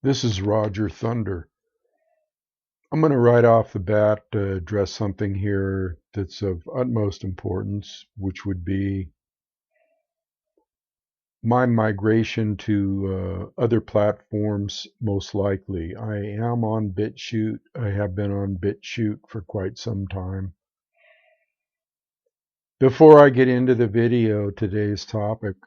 This is Roger Thunder. I'm going to right off the bat address something here that's of utmost importance, which would be my migration to other platforms, most likely. I am on BitChute. I have been on BitChute for quite some time. Before I get into the video, today's topic,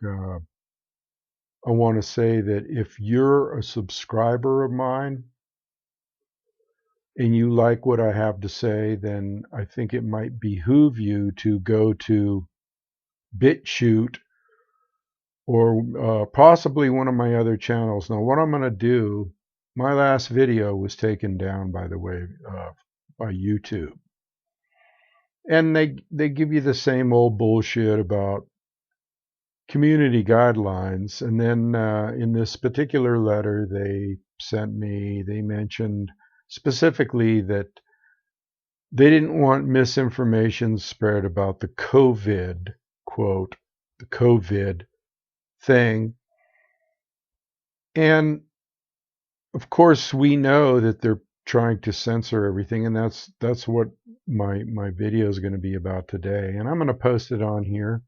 I want to say that if you're a subscriber of mine, and you like what I have to say, then I think it might behoove you to go to BitChute or possibly one of my other channels. Now, what I'm going to do, my last video was taken down, by the way, by YouTube. And they give you the same old bullshit about community guidelines. And then in this particular letter they sent me, they mentioned specifically that they didn't want misinformation spread about the COVID, quote, the COVID thing. And of course, we know that they're trying to censor everything, and that's what my video is going to be about today. And I'm going to post it on here.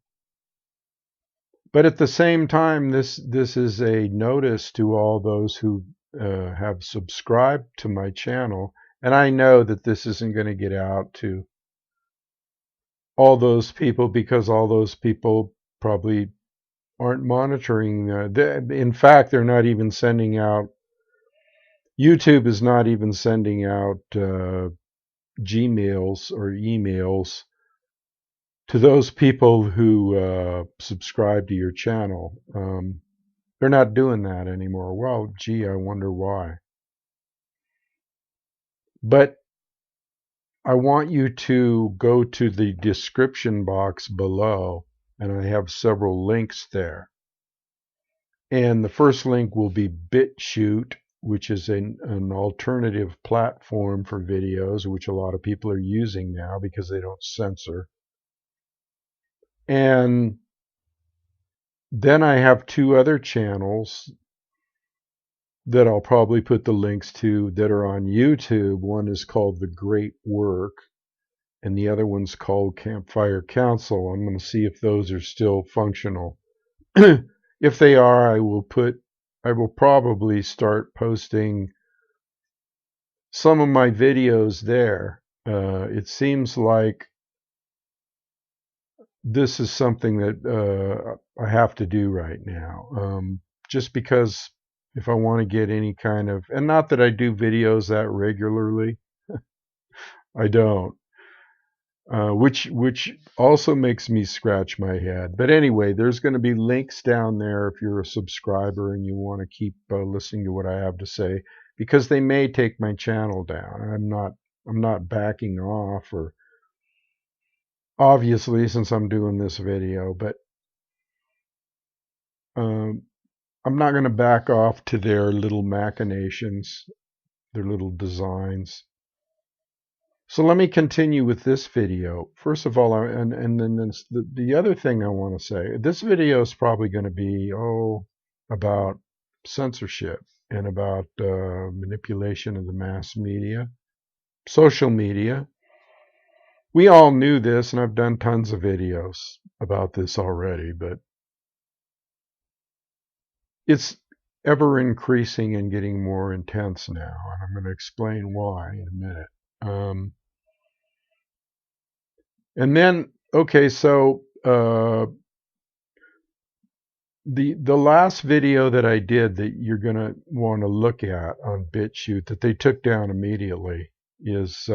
But at the same time, this is a notice to all those who have subscribed to my channel. And I know that this isn't going to get out to all those people because all those people probably aren't monitoring. In fact, they're not even sending out, YouTube is not even sending out Gmails or emails to those people who subscribe to your channel. They're not doing that anymore. Well, gee, I wonder why. But I want you to go to the description box below, and I have several links there. And the first link will be BitChute, which is an alternative platform for videos, which a lot of people are using now because they don't censor. And then I have two other channels that I'll probably put the links to that are on YouTube. One is called The Great Work, and the other one's called Campfire Council. I'm going to see if those are still functional. If they are, I will probably start posting some of my videos there. It seems like this is something that I have to do right now. Just because if I want to get any kind of, and not that I do videos that regularly, I don't. Which also makes me scratch my head. But anyway, there's going to be links down there if you're a subscriber and you want to keep listening to what I have to say, because they may take my channel down. I'm not backing off, or obviously, since I'm doing this video, but um, I'm not going to back off to their little machinations, their little designs. So let me continue with this video. First of all, and then the other thing I want to say, this video is probably going to be, about censorship and about manipulation of the mass media, social media. We all knew this, and I've done tons of videos about this already, but it's ever increasing and getting more intense now, and I'm going to explain why in a minute. And then, okay, so the last video that I did that you're going to want to look at on BitChute that they took down immediately is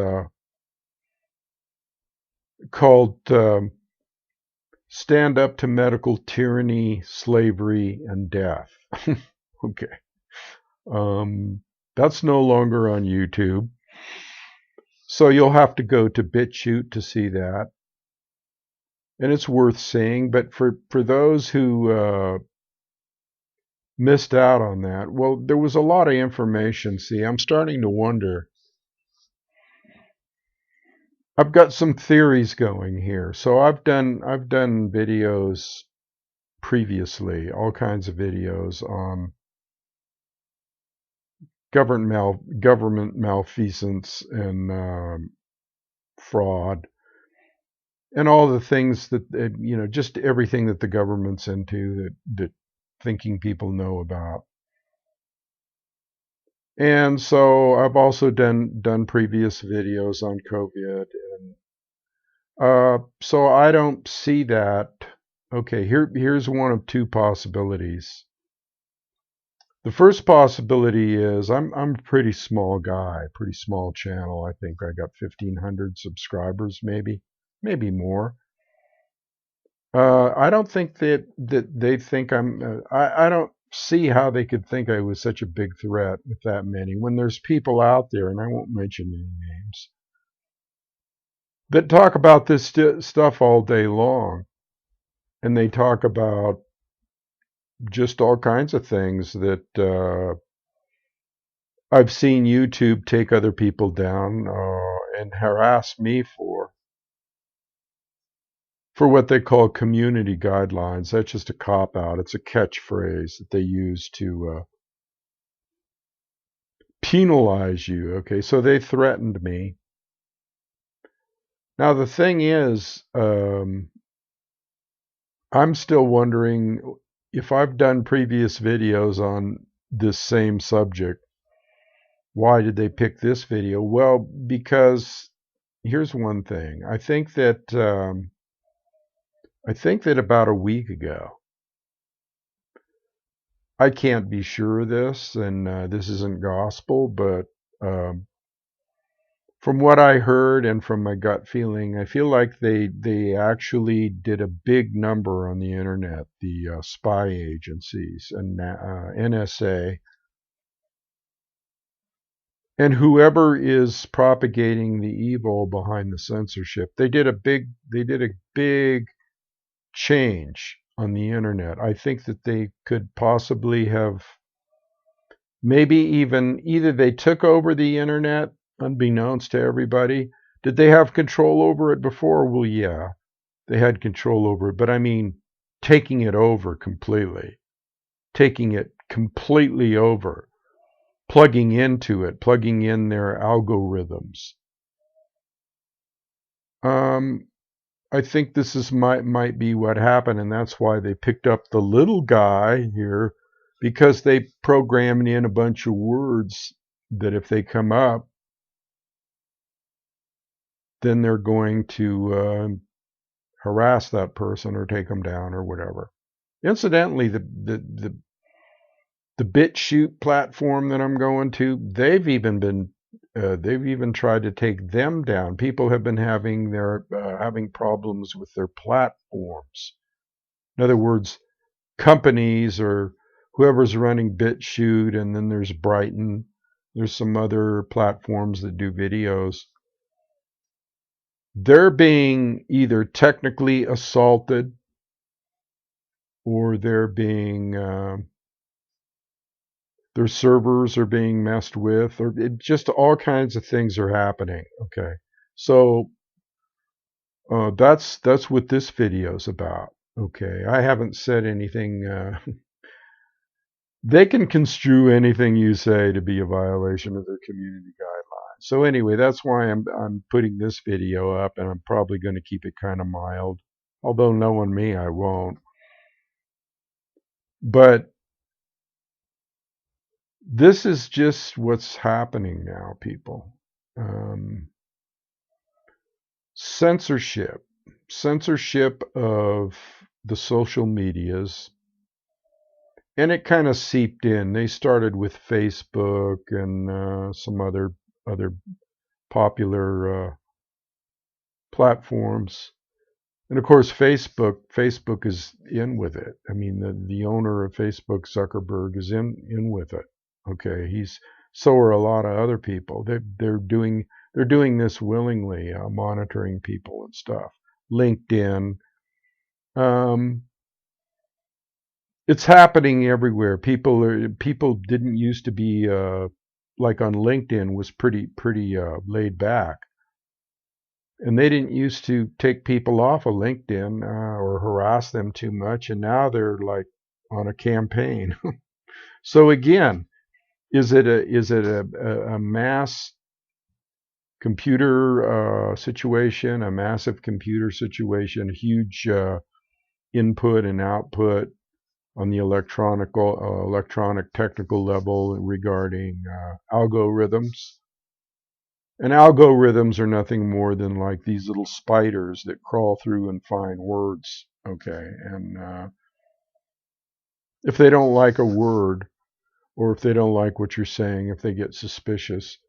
called Stand Up to Medical Tyranny, Slavery, and Death. Okay. That's no longer on YouTube. So you'll have to go to BitChute to see that. And it's worth seeing. But for those who missed out on that, well, there was a lot of information. See, I'm starting to wonder. I've got some theories going here. So I've done videos previously, all kinds of videos on government malfeasance and fraud and all the things that just everything that the government's into that thinking people know about. And so I've also done previous videos on COVID, and so I don't see that. Okay, here's one of two possibilities. The first possibility is I'm a pretty small guy, pretty small channel. I think I got 1,500 subscribers, maybe more. I don't think that they think I'm. I don't see how they could think I was such a big threat with that many when there's people out there, and I won't mention any names, that talk about this stuff all day long, and they talk about just all kinds of things that I've seen YouTube take other people down and harass me for what they call community guidelines. That's just a cop out. It's a catchphrase that they use to penalize you. Okay, so they threatened me. Now the thing is, I'm still wondering if I've done previous videos on this same subject. Why did they pick this video? Well, because here's one thing. I think that about a week ago, I can't be sure of this, and this isn't gospel, but um, from what I heard and from my gut feeling, I feel like they actually did a big number on the internet, the spy agencies and NSA, and whoever is propagating the evil behind the censorship. They did a big change on the internet. I think that they could possibly have maybe even either they took over the internet unbeknownst to everybody. Did they have control over it before? Well, yeah, they had control over it, but I mean taking it over completely, taking it completely over, plugging into it, plugging in their algorithms. Um, I think this is might be what happened, and that's why they picked up the little guy here, because they programmed in a bunch of words that if they come up, then they're going to harass that person or take them down or whatever. Incidentally, the BitChute platform that I'm going to, they've even tried to take them down. People have been having problems with their platforms. In other words, companies or whoever's running BitChute, and then there's Brighton. There's some other platforms that do videos. They're being either technically assaulted or their servers are being messed with, or just all kinds of things are happening. Okay, so that's what this video is about. Okay, I haven't said anything. They can construe anything you say to be a violation of their community guidelines. So anyway, that's why I'm putting this video up, and I'm probably going to keep it kind of mild. Although knowing me, I won't. But this is just what's happening now, people. Um, censorship, censorship of the social medias, and it kind of seeped in. They started with Facebook and some other popular platforms. And of course, Facebook is in with it. I mean, the owner of Facebook, Zuckerberg, is in with it. Okay, so are a lot of other people. They're doing this willingly, monitoring people and stuff. LinkedIn, um, it's happening everywhere. People didn't used to be like on LinkedIn was pretty laid back. And they didn't used to take people off of LinkedIn or harass them too much, and now they're like on a campaign. So again, Is it a mass computer situation, a massive computer situation, a huge input and output on the electronic technical level regarding algorithms? And algorithms are nothing more than like these little spiders that crawl through and find words. Okay, and if they don't like a word, or if they don't like what you're saying, if they get suspicious.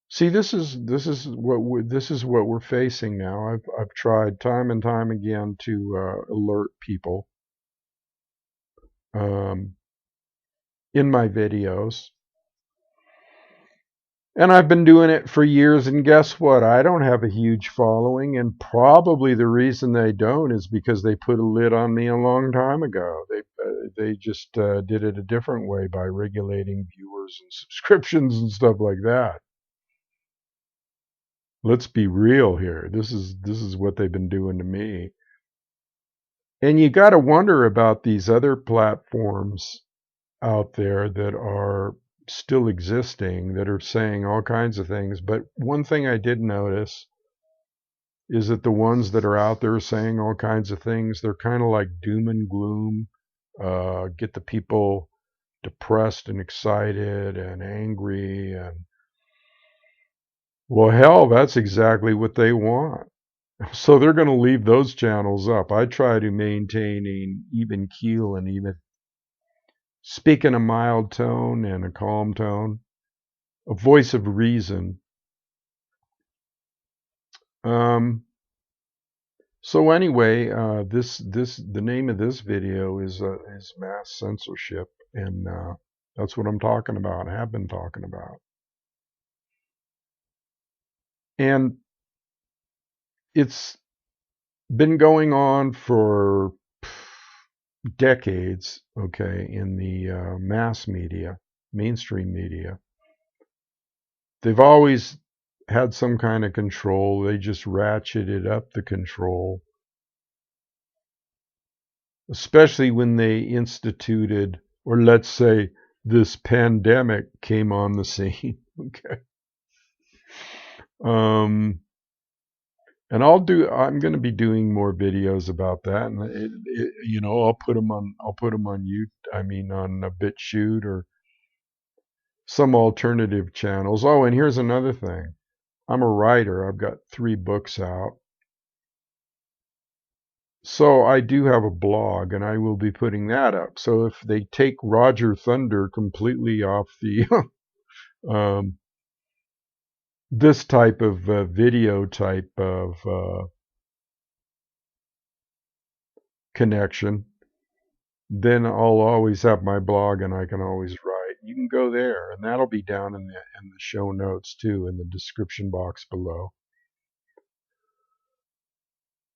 See, this is what we're facing now. I've tried time and time again to alert people um, in my videos, and I've been doing it for years. And guess what? I don't have a huge following, and probably the reason they don't is because they put a lid on me a long time ago. They just did it a different way by regulating viewers and subscriptions and stuff like that. Let's be real here. This is what they've been doing to me. And you got to wonder about these other platforms out there that are still existing that are saying all kinds of things. But one thing I did notice is that the ones that are out there saying all kinds of things, they're kind of like doom and gloom, get the people depressed and excited and angry. And well, hell, that's exactly what they want. So they're going to leave those channels up. I try to maintain an even keel and even speak in a mild tone and a calm tone, a voice of reason. Um, so anyway, the name of this video is mass censorship, and that's what I'm talking about. I have been talking about, and it's been going on for decades. Okay, in the mass media, mainstream media. They've always had some kind of control. They just ratcheted up the control, especially when they instituted, or let's say, this pandemic came on the scene. Okay. Um, and I'm going to be doing more videos about that. And I'll put them on you. I mean, on a BitChute or some alternative channels. Oh, and here's another thing. I'm a writer. I've got 3 books out. So I do have a blog, and I will be putting that up. So if they take Roger Thunder completely off the um, this type of video type of connection, then I'll always have my blog, and I can always write. You can go there, and that'll be down in the show notes too, in the description box below.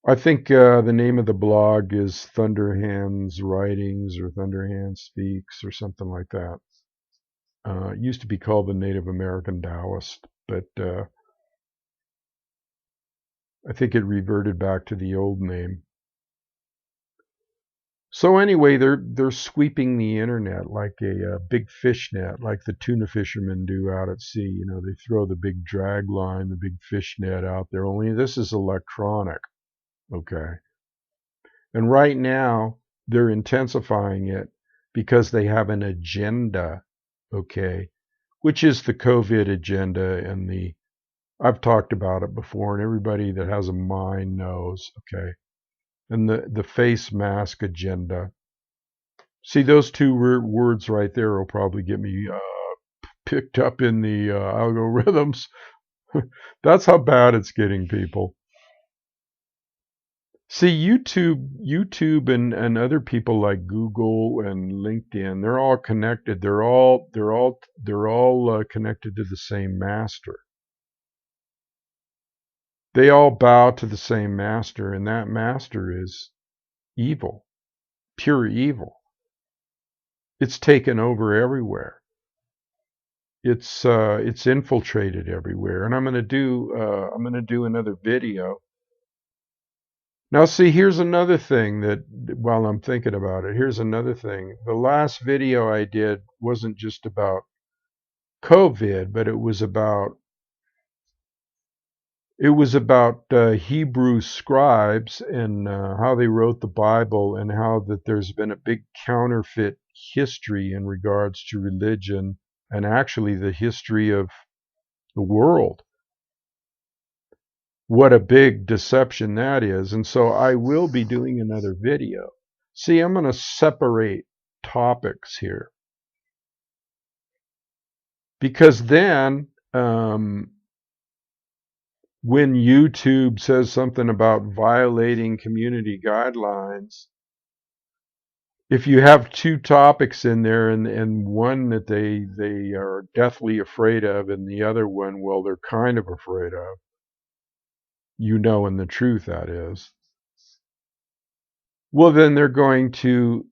I think the name of the blog is Thunderhand's Writings or Thunderhand Speaks or something like that. It used to be called the Native American Taoist, but I think it reverted back to the old name. So anyway, they're sweeping the internet like a big fish net, like the tuna fishermen do out at sea. You know, they throw the big drag line, the big fish net out there. Only this is electronic, okay? And right now they're intensifying it because they have an agenda, okay, which is the COVID agenda and the I've talked about it before, and everybody that has a mind knows, okay? And the face mask agenda. See, those 2 words right there will probably get me picked up in the algorithms. That's how bad it's getting, people. See, YouTube and other people like Google and LinkedIn, they're all connected. They're all connected to the same master. They all bow to the same master, and that master is evil, pure evil. It's taken over everywhere. It's infiltrated everywhere, and I'm gonna do another video. Now, see, here's another thing that while I'm thinking about it, here's another thing. The last video I did wasn't just about COVID, but it was about Hebrew scribes and how they wrote the Bible, and how that there's been a big counterfeit history in regards to religion and actually the history of the world. What a big deception that is. And so I will be doing another video. See, I'm going to separate topics here, because then when YouTube says something about violating community guidelines, if you have two topics in there, and one that they are deathly afraid of, and the other one, well, they're kind of afraid of, and the truth, that is, well, then they're going to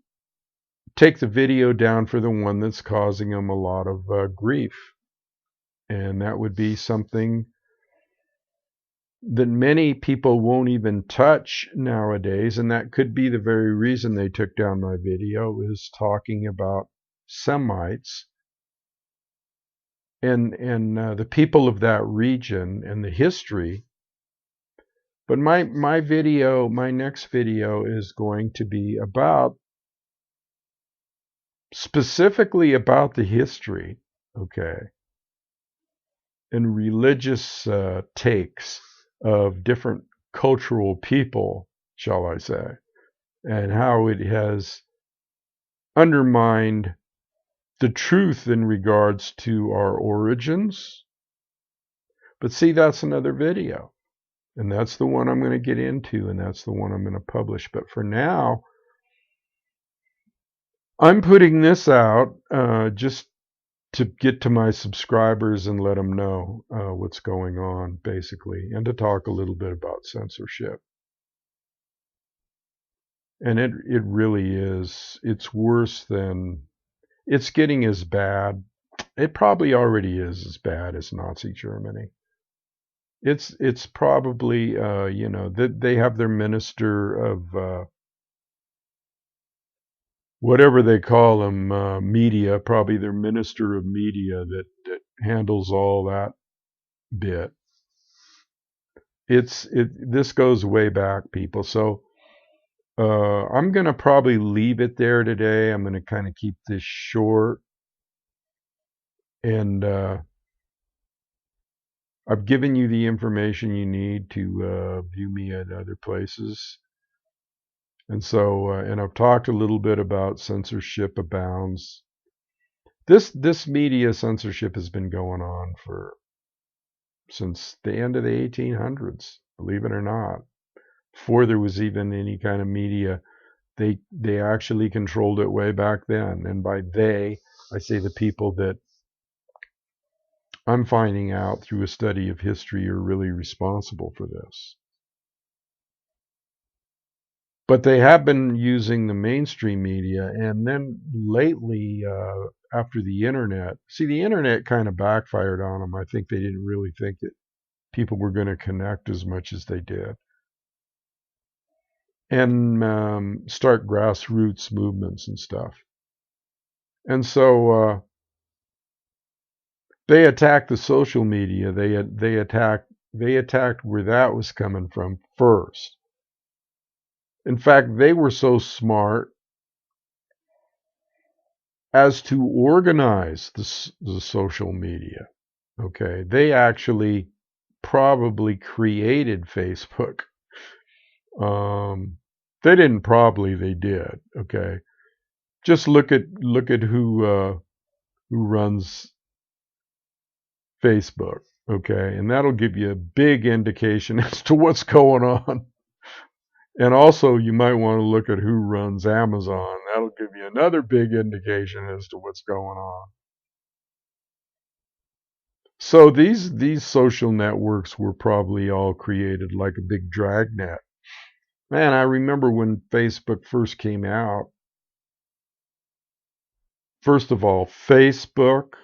take the video down for the one that's causing them a lot of grief. And that would be something that many people won't even touch nowadays, and that could be the very reason they took down my video, is talking about Semites and the people of that region and the history. But my next video is going to be specifically about the history, okay, and religious takes of different cultural people, shall I say, and how it has undermined the truth in regards to our origins. But see, that's another video, and that's the one I'm going to get into, and that's the one I'm going to publish. But for now, I'm putting this out just to get to my subscribers and let them know what's going on, basically, and to talk a little bit about censorship. And it really is. It's worse than, it's getting as bad. It probably already is as bad as Nazi Germany. It's probably they have their minister of whatever they call them, media, probably their minister of media that handles all that bit. This goes way back, people. So I'm going to probably leave it there today. I'm going to kind of keep this short. And I've given you the information you need to view me at other places. And so, and I've talked a little bit about censorship abounds. This media censorship has been going on since the end of the 1800s, believe it or not. Before there was even any kind of media, they actually controlled it way back then. And by they, I say the people that I'm finding out through a study of history are really responsible for this. But they have been using the mainstream media, and then lately, after the internet, see, the internet kind of backfired on them. I think they didn't really think that people were going to connect as much as they did, and start grassroots movements and stuff. And so they attacked the social media. They attacked where that was coming from first. In fact, they were so smart as to organize the social media. Okay, they actually probably created Facebook. They didn't probably, they did. Okay, just look at who runs Facebook. Okay, and that'll give you a big indication as to what's going on. And also, you might want to look at who runs Amazon. That'll give you another big indication as to what's going on. So these social networks were probably all created like a big dragnet. Man, I remember when Facebook first came out. First of all, Facebook,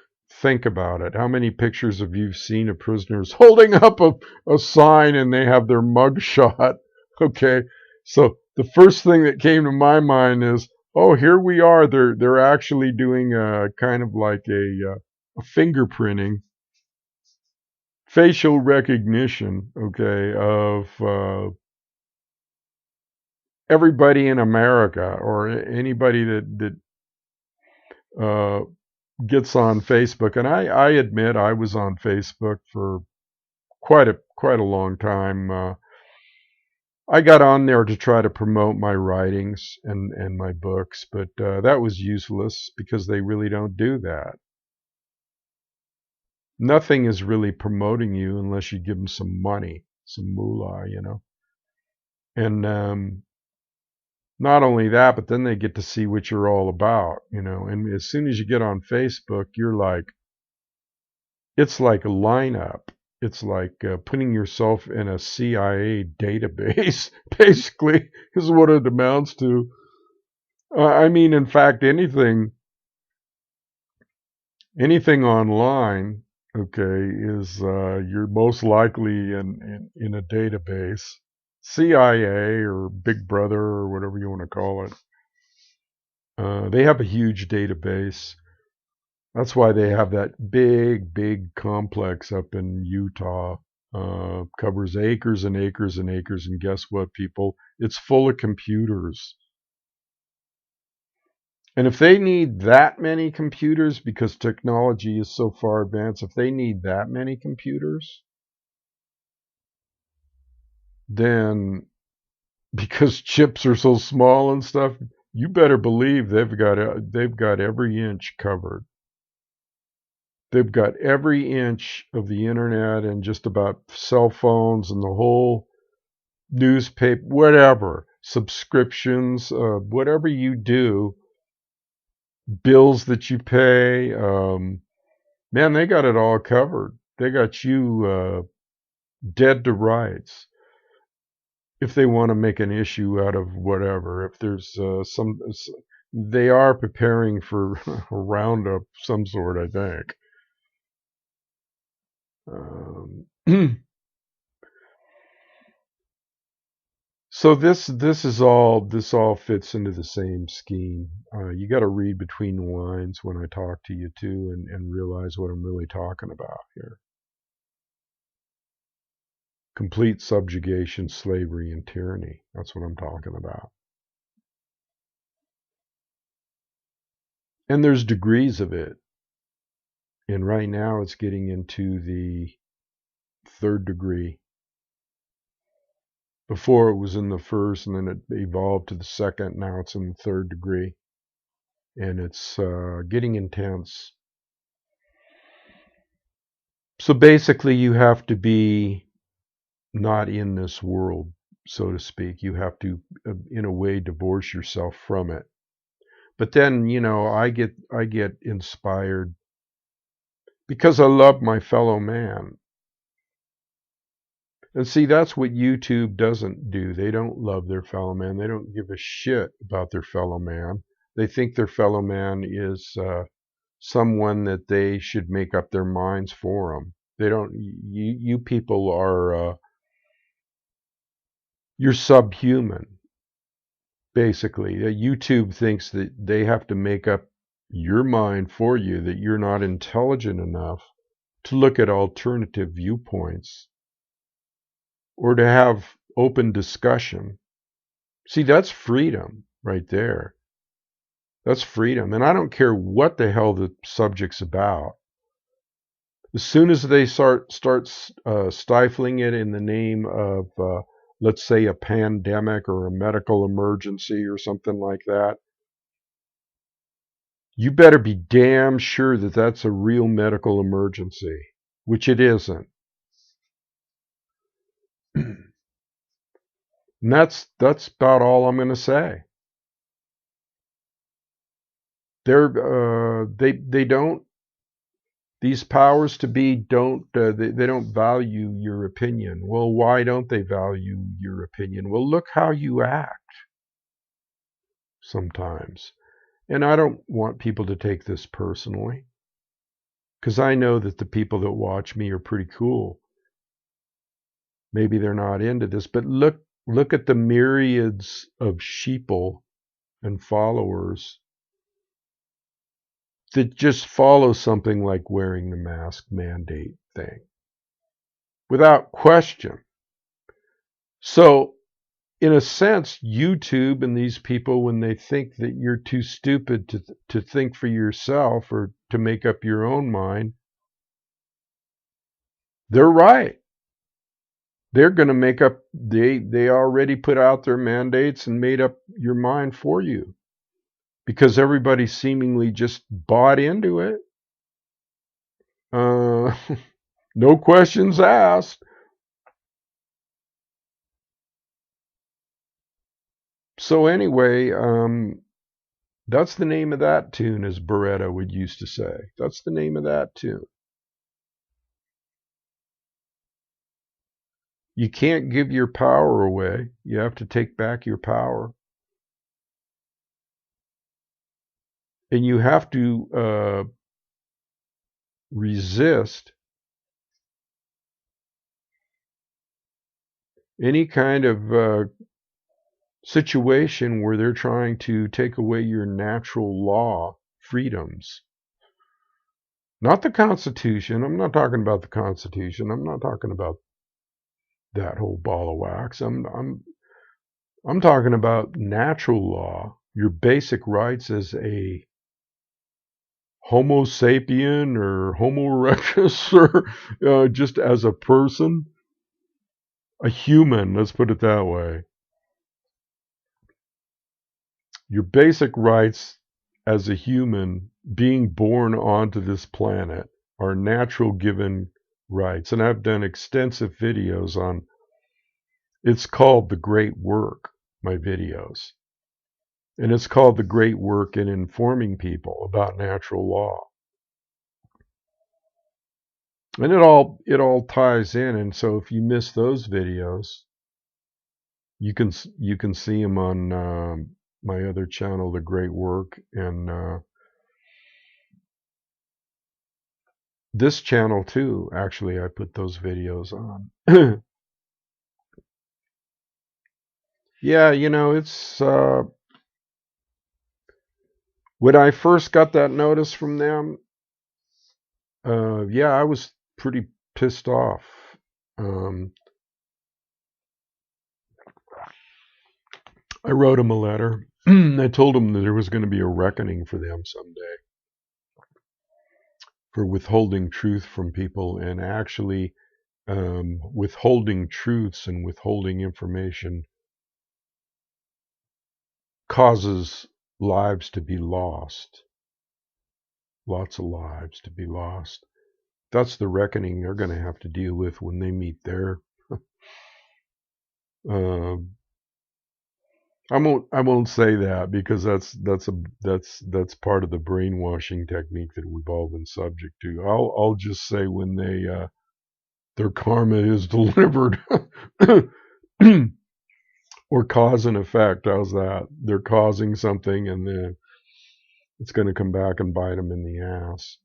think about it. How many pictures have you seen of prisoners holding up a sign and they have their mug shot? Okay, so the first thing that came to my mind is, oh, here we are. They're actually doing a kind of like a fingerprinting, facial recognition, okay, of everybody in America or anybody that gets on Facebook. And I admit I was on Facebook for quite a long time. I got on there to try to promote my writings and my books, but that was useless because they really don't do that. Nothing is really promoting you unless you give them some money, some moolah, you know. And not only that, but then they get to see what you're all about, you know. And as soon as you get on Facebook, it's like a lineup. It's like putting yourself in a CIA database, basically, is what it amounts to. I mean, in fact, anything online, okay, is you're most likely in a database, CIA or Big Brother or whatever you want to call it. They have a huge database. That's why they have that big complex up in Utah. Covers acres and acres and acres. And guess what, people? It's full of computers. And if they need that many computers, because technology is so far advanced, if they need that many computers, then because chips are so small and stuff, you better believe they've got every inch covered. They've got every inch of the internet and just about cell phones and the whole newspaper, whatever, subscriptions, whatever you do, bills that you pay. Man, they got it all covered. They got you dead to rights if they want to make an issue out of whatever. If there's they are preparing for a roundup of some sort, I think. Um, So this all fits into the same scheme. You got to read between the lines when I talk to you too, and realize what I'm really talking about here. Complete subjugation, slavery, and tyranny. That's what I'm talking about. And there's degrees of it. And right now it's getting into the third degree. Before it was in the first, and then it evolved to the second. Now it's in the third degree, and it's getting intense. So basically, you have to be not in this world, so to speak. You have to, in a way, divorce yourself from it. But then, I get inspired because I love my fellow man. And see, that's what YouTube doesn't do. They don't love their fellow man. They don't give a shit about their fellow man. They think their fellow man is someone that they should make up their minds for them. They don't. You people are you're subhuman, basically. YouTube thinks that they have to make up your mind for you, that you're not intelligent enough to look at alternative viewpoints or to have open discussion. See, that's freedom right there. That's freedom. And I don't care what the hell the subject's about. As soon as they start stifling it in the name of, let's say, a pandemic or a medical emergency or something like that, you better be damn sure that that's a real medical emergency, which it isn't. And that's about all I'm going to say. They don't, these powers to be don't they don't value your opinion. Well, why don't they value your opinion? Well, look how you act sometimes. And I don't want people to take this personally, because I know that the people that watch me are pretty cool. Maybe they're not into this, but look at the myriads of sheeple and followers that just follow something like wearing the mask mandate thing without question. So, in a sense, YouTube and these people, when they think that you're too stupid to think for yourself or to make up your own mind, they're right. They're going to make up, they already put out their mandates and made up your mind for you because everybody seemingly just bought into it. No questions asked. So anyway, that's the name of that tune, as Beretta would used to say. That's the name of that tune. You can't give your power away. You have to take back your power. And you have to resist any kind of situation where they're trying to take away your natural law freedoms. Not the Constitution. I'm not talking about the Constitution. I'm not talking about that whole ball of wax. I'm talking about natural law, your basic rights as a Homo sapien or Homo erectus or just as a person, a human, let's put it that way. Your basic rights as a human being born onto this planet are natural given rights. And I've done extensive videos on, it's called The Great Work, my videos. And it's called The Great Work in informing people about natural law. And it all ties in. And so if you miss those videos, you can see them on my other channel, The Great Work, and this channel too. Actually, I put those videos on. Yeah, it's when I first got that notice from them. Yeah, I was pretty pissed off. I wrote them a letter. I told them that there was going to be a reckoning for them someday for withholding truth from people, and actually withholding truths and withholding information causes lives to be lost. Lots of lives to be lost. That's the reckoning they're going to have to deal with when they meet their. uh, I won't say that because that's part of the brainwashing technique that we've all been subject to. I'll just say when they their karma is delivered. Or cause and effect. How's that? They're causing something and then it's going to come back and bite them in the ass.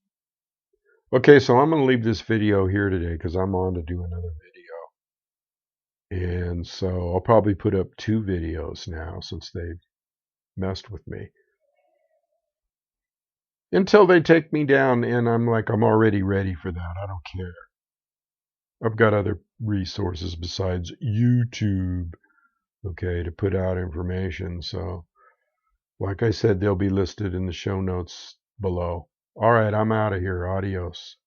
Okay, so I'm going to leave this video here today because I'm on to do another video. And so I'll probably put up 2 videos now since they've messed with me. Until they take me down, and I'm already ready for that. I don't care. I've got other resources besides YouTube, okay, to put out information. So, like I said, they'll be listed in the show notes below. All right, I'm out of here. Adios.